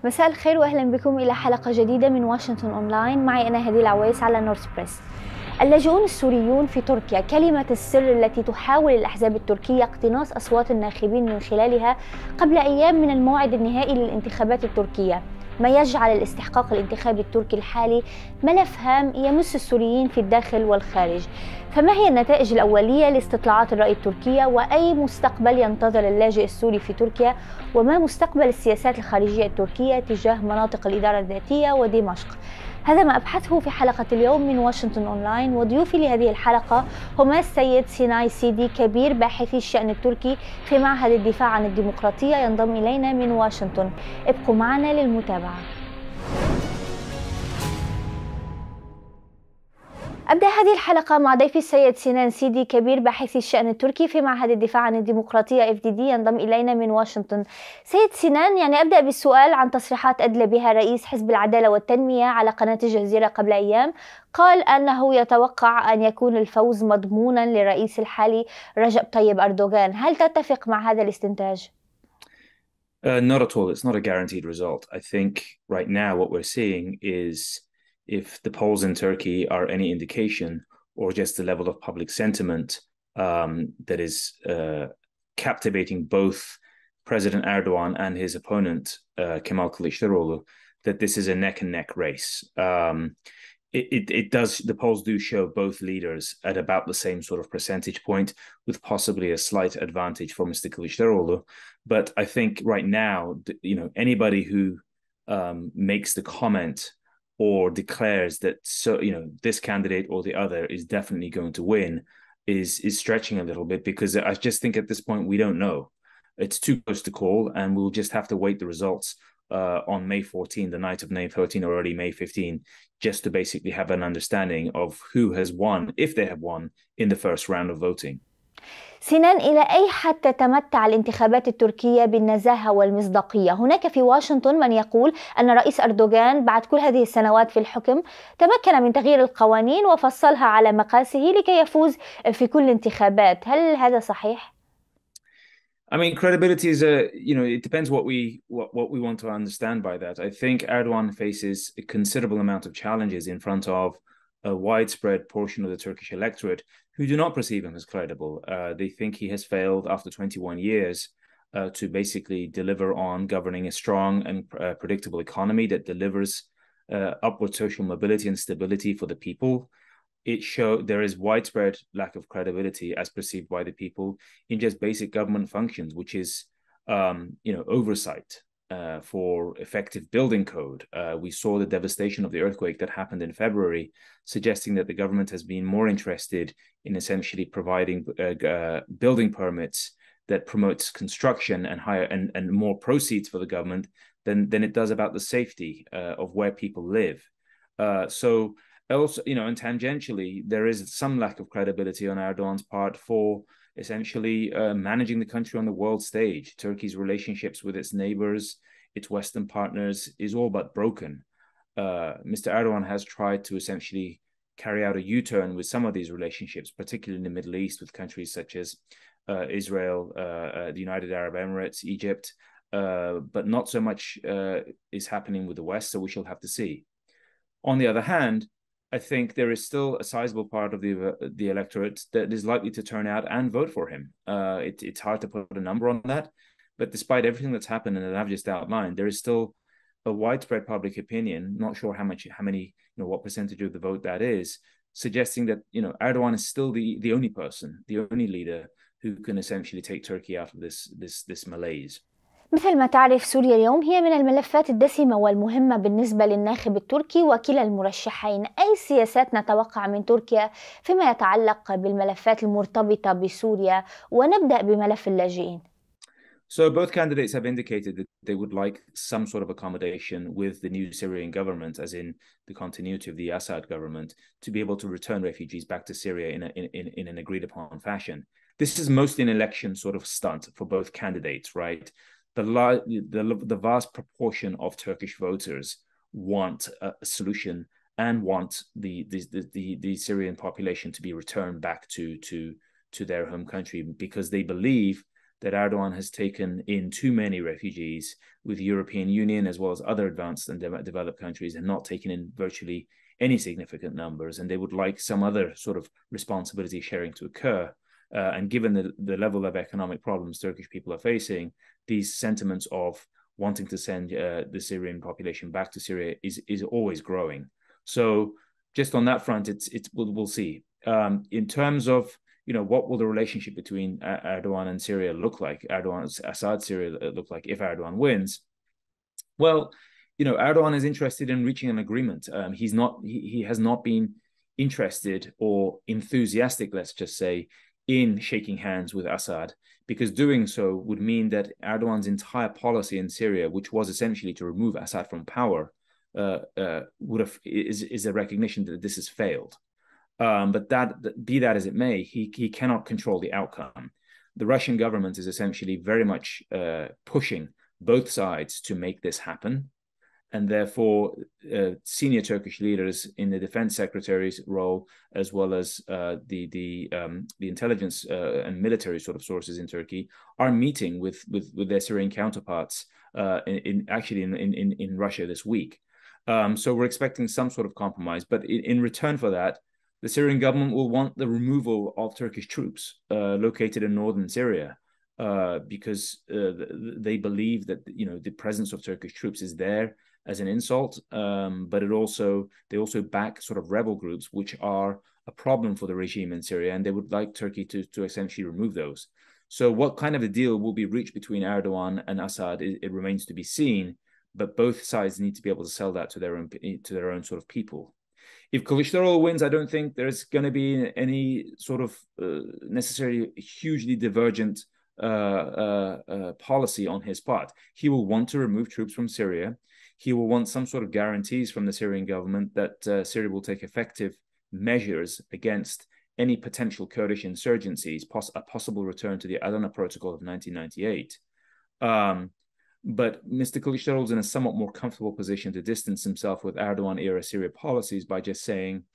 مساء الخير واهلا بكم الى حلقه جديده من واشنطن اونلاين. معي انا هدي العويس على نورث بريس. اللاجئون السوريون في تركيا كلمة السر التي تحاول الأحزاب التركية اقتناص أصوات الناخبين من خلالها قبل أيام من الموعد النهائي للانتخابات التركية، ما يجعل الاستحقاق الانتخابي التركي الحالي ملف هام يمس السوريين في الداخل والخارج. فما هي النتائج الأولية لاستطلاعات الرأي التركية، وأي مستقبل ينتظر اللاجئ السوري في تركيا، وما مستقبل السياسات الخارجية التركية تجاه مناطق الإدارة الذاتية ودمشق؟ هذا ما أبحثه في حلقة اليوم من واشنطن أونلاين، وضيوفي لهذه الحلقة هما السيد سيناي سيدي، كبير باحثي الشأن التركي في معهد الدفاع عن الديمقراطية، ينضم إلينا من واشنطن. ابقوا معنا للمتابعة. أبدأ هذه الحلقة مع ضيفي السيد سينان سيدي، كبير باحثي الشأن التركي في معهد الدفاع عن الديمقراطية FDD، ينضم إلينا من واشنطن. سيد سينان، أبدأ بالسؤال عن تصريحات أدلى بها رئيس حزب العدالة والتنمية على قناة الجزيرة قبل أيام. قال أنه يتوقع أن يكون الفوز مضمونا للرئيس الحالي رجب طيب أردوغان. هل تتفق مع هذا الاستنتاج؟ Not at all. It's not a guaranteed result. I think right now what we're seeing is if the polls in Turkey are any indication or just the level of public sentiment that is captivating both President Erdogan and his opponent, Kemal Kılıçdaroğlu, that this is a neck and neck race. It does, the polls do show both leaders at about the same sort of percentage point, with possibly a slight advantage for Mr. Kılıçdaroğlu. But I think right now, anybody who makes the comment or declares that this candidate or the other is definitely going to win is stretching a little bit, because I just think at this point we don't know. It's too close to call, and we'll just have to wait the results on May 14, the night of May 13 or early May 15, just to basically have an understanding of who has won, if they have won, in the first round of voting. سنان، إلى أي حد تتمتع الانتخابات التركية بالنزاهة والمصداقية؟ هناك في واشنطن من يقول أن رئيس أردوغان بعد كل هذه السنوات في الحكم تمكن من تغيير القوانين وفصلها على مقاسه لكي يفوز في كل الانتخابات. هل هذا صحيح؟ I mean, credibility is it depends what we want to understand by that. I think Erdogan faces a considerable amount of challenges in front of a widespread portion of the Turkish electorate who do not perceive him as credible. They think he has failed after 21 years to basically deliver on governing a strong and predictable economy that delivers upward social mobility and stability for the people. There is widespread lack of credibility as perceived by the people in just basic government functions, which is oversight for effective building code. We saw the devastation of the earthquake that happened in February, suggesting that the government has been more interested in essentially providing building permits that promotes construction and higher and more proceeds for the government than it does about the safety of where people live. So also, and tangentially, there is some lack of credibility on Erdogan's part for essentially managing the country on the world stage. Turkey's relationships with its neighbors, its Western partners, is all but broken. Mr. Erdogan has tried to essentially carry out a U-turn with some of these relationships, particularly in the Middle East, with countries such as Israel, the United Arab Emirates, Egypt, but not so much is happening with the West, so we shall have to see. On the other hand, I think there is still a sizable part of the electorate that is likely to turn out and vote for him. It's hard to put a number on that, but despite everything that's happened and that I've just outlined, there is still a widespread public opinion, not sure how many, what percentage of the vote that is, suggesting that, Erdogan is still the only person, the only leader who can essentially take Turkey out of this malaise. مثل ما تعرف، سوريا اليوم هي من الملفات الدسمة والمهمة بالنسبة للناخب التركي وكلا المرشحين. أي سياسات نتوقع من تركيا فيما يتعلق بالملفات المرتبطة بسوريا؟ ونبدأ بملف اللاجئين. So both candidates have indicated that they would like some sort of accommodation with the new Syrian government, as in the continuity of the Assad government, to be able to return refugees back to Syria in an agreed upon fashion. This is mostly an election sort of stunt for both candidates, right? The vast proportion of Turkish voters want a solution and want the Syrian population to be returned back to their home country, because they believe that Erdogan has taken in too many refugees, with the European Union as well as other advanced and developed countries have not taken in virtually any significant numbers, and they would like some other sort of responsibility sharing to occur. And given the level of economic problems Turkish people are facing, these sentiments of wanting to send the Syrian population back to Syria is always growing. So just on that front, we'll see. In terms of what will the relationship between Erdogan and Syria look like? Assad Syria look like if Erdogan wins? Well, Erdogan is interested in reaching an agreement. He has not been interested or enthusiastic, let's just say, in shaking hands with Assad, because doing so would mean that Erdogan's entire policy in Syria, which was essentially to remove Assad from power, is a recognition that this has failed. But be that as it may, he cannot control the outcome. The Russian government is essentially very much pushing both sides to make this happen. And therefore, senior Turkish leaders in the defense secretary's role, as well as the intelligence and military sort of sources in Turkey, are meeting with their Syrian counterparts in Russia this week. So we're expecting some sort of compromise. But in return for that, the Syrian government will want the removal of Turkish troops located in northern Syria, because they believe that the presence of Turkish troops is there as an insult, but they also back sort of rebel groups which are a problem for the regime in Syria, and they would like Turkey to essentially remove those. So what kind of a deal will be reached between Erdogan and Assad, it remains to be seen, but both sides need to be able to sell that to their own sort of people. If Kılıçdaroğlu wins, I don't think there's going to be any sort of necessarily hugely divergent policy on his part. He will want to remove troops from Syria. He will want some sort of guarantees from the Syrian government that Syria will take effective measures against any potential Kurdish insurgencies, a possible return to the Adana Protocol of 1998. But Mr. Kılıçdaroğlu is in a somewhat more comfortable position to distance himself with Erdogan-era Syria policies by just saying,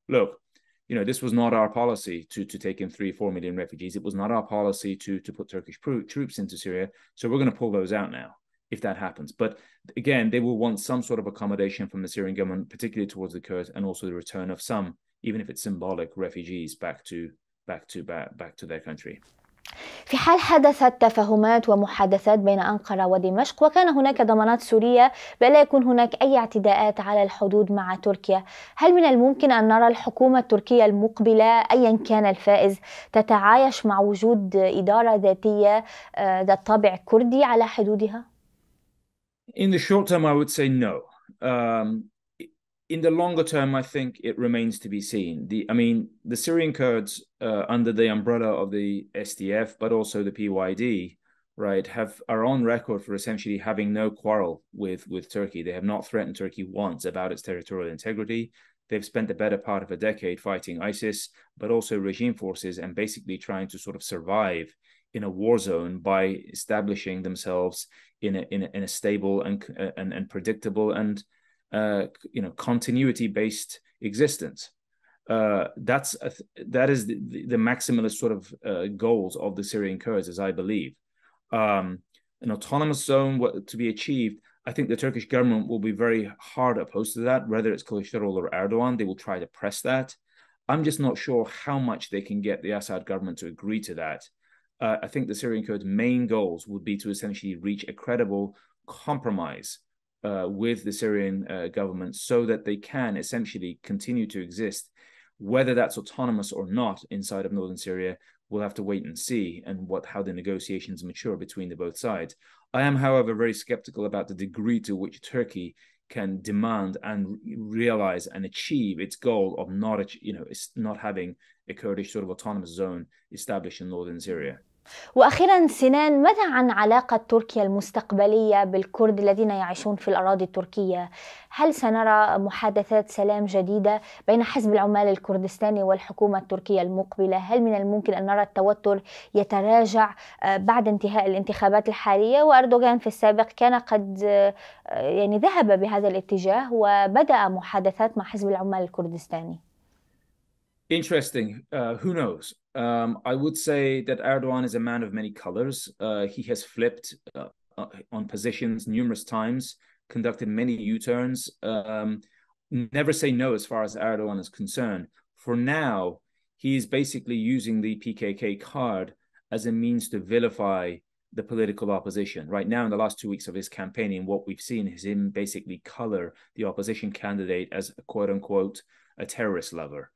look, this was not our policy to take in 3-4 million refugees. It was not our policy to put Turkish troops into Syria. So we're going to pull those out now, if that happens. But again, they will want some sort of accommodation from the Syrian government, particularly towards the Kurds, and also the return of some, even if it's symbolic, refugees back to their country. في حال حدثت تفاهمات ومحادثات بين أنقرة ودمشق وكان هناك ضمانات سورية بألا يكون هناك أي اعتداءات على الحدود مع تركيا، هل من الممكن أن نرى الحكومة التركية المقبلة أيا كان الفائز تتعايش مع وجود إدارة ذاتية ذات طابع كردي على حدودها؟ In the short term, I would say no. In the longer term, I think it remains to be seen. The Syrian Kurds, under the umbrella of the SDF, but also the PYD, right, are on record for essentially having no quarrel with Turkey. They have not threatened Turkey once about its territorial integrity. They've spent the better part of a decade fighting ISIS, but also regime forces, and basically trying to sort of survive in a war zone by establishing themselves in a stable and predictable and continuity-based existence. That is the maximalist sort of goals of the Syrian Kurds, as I believe. An autonomous zone to be achieved, I think the Turkish government will be very hard opposed to that, whether it's Kılıçdaroğlu or Erdogan. They will try to press that. I'm just not sure how much they can get the Assad government to agree to that. I think the Syrian Kurds' main goals would be to essentially reach a credible compromise with the Syrian government so that they can essentially continue to exist. Whether that's autonomous or not inside of northern Syria, we'll have to wait and see, and how the negotiations mature between the both sides. I am, however, very skeptical about the degree to which Turkey can demand and realize and achieve its goal of not having a Kurdish sort of autonomous zone established in northern Syria. وأخيرا سنان، ماذا عن علاقة تركيا المستقبلية بالكرد الذين يعيشون في الأراضي التركية؟ هل سنرى محادثات سلام جديدة بين حزب العمال الكردستاني والحكومة التركية المقبلة؟ هل من الممكن أن نرى التوتر يتراجع بعد انتهاء الانتخابات الحالية؟ وأردوغان في السابق كان قد ذهب بهذا الاتجاه وبدأ محادثات مع حزب العمال الكردستاني. Interesting. Who knows? I would say that Erdogan is a man of many colors. He has flipped on positions numerous times, conducted many U-turns. Never say no as far as Erdogan is concerned. For now, he is basically using the PKK card as a means to vilify the political opposition. Right now, in the last 2 weeks of his campaigning, what we've seen is him basically color the opposition candidate as a quote unquote a terrorist lover,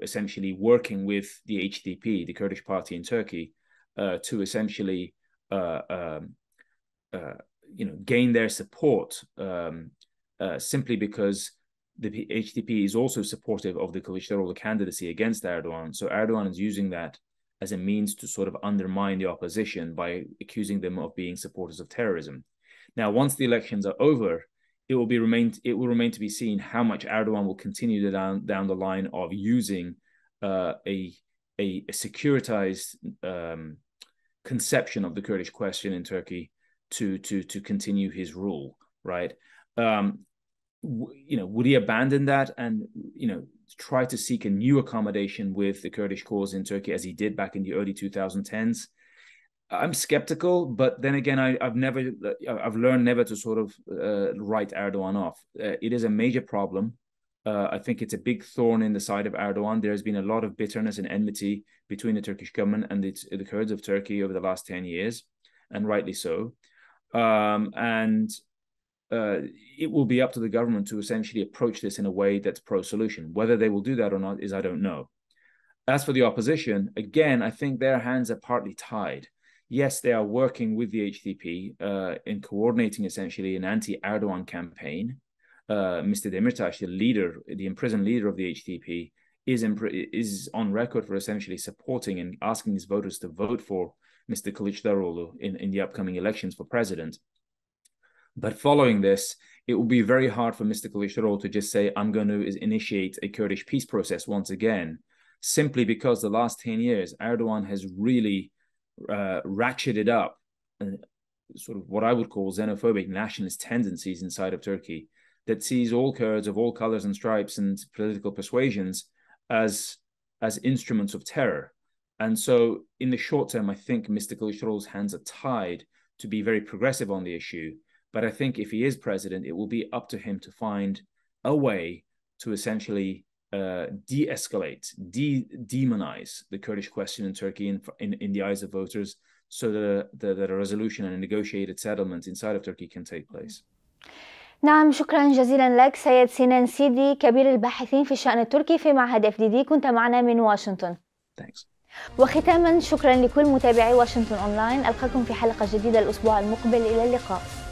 essentially working with the HDP, the Kurdish party in Turkey, to essentially gain their support, simply because the HDP is also supportive of the Kılıçdaroğlu candidacy against Erdogan. So Erdogan is using that as a means to sort of undermine the opposition by accusing them of being supporters of terrorism. Now, once the elections are over, it will remain to be seen how much Erdogan will continue down the line of using a securitized conception of the Kurdish question in Turkey to continue his rule, right? Would he abandon that and try to seek a new accommodation with the Kurdish cause in Turkey as he did back in the early 2010s? I'm skeptical, but then again, I've learned never to sort of write Erdogan off. It is a major problem. I think it's a big thorn in the side of Erdogan. There's been a lot of bitterness and enmity between the Turkish government and the Kurds of Turkey over the last 10 years, and rightly so. It will be up to the government to essentially approach this in a way that's pro-solution. Whether they will do that or not is I don't know. As for the opposition, again, I think their hands are partly tied. Yes, they are working with the HDP in coordinating essentially an anti-Erdogan campaign. Mr. Demirtas, the imprisoned leader of the HDP, is on record for essentially supporting and asking his voters to vote for Mr. Kılıçdaroğlu in the upcoming elections for president. But following this, it will be very hard for Mr. Kılıçdaroğlu to just say, I'm going to initiate a Kurdish peace process once again, simply because the last 10 years, Erdogan has really ratcheted up sort of what I would call xenophobic nationalist tendencies inside of Turkey that sees all Kurds of all colors and stripes and political persuasions as instruments of terror. And so in the short term, I think Mr. Kılıçdaroğlu's hands are tied to be very progressive on the issue. But I think if he is president, it will be up to him to find a way to essentially de-escalate, demonize the Kurdish question in Turkey in the eyes of voters, so that a resolution and a negotiated settlement inside of Turkey can take place. نعم، شكرا جزيلا لك سيد سنان سيدي، كبير الباحثين في الشأن التركي في معهد FDD، كنت معنا من واشنطن. Thanks. وختاما شكرا لكل متابعي واشنطن أونلاين، ألقاكم في حلقة جديدة الأسبوع المقبل، إلى اللقاء.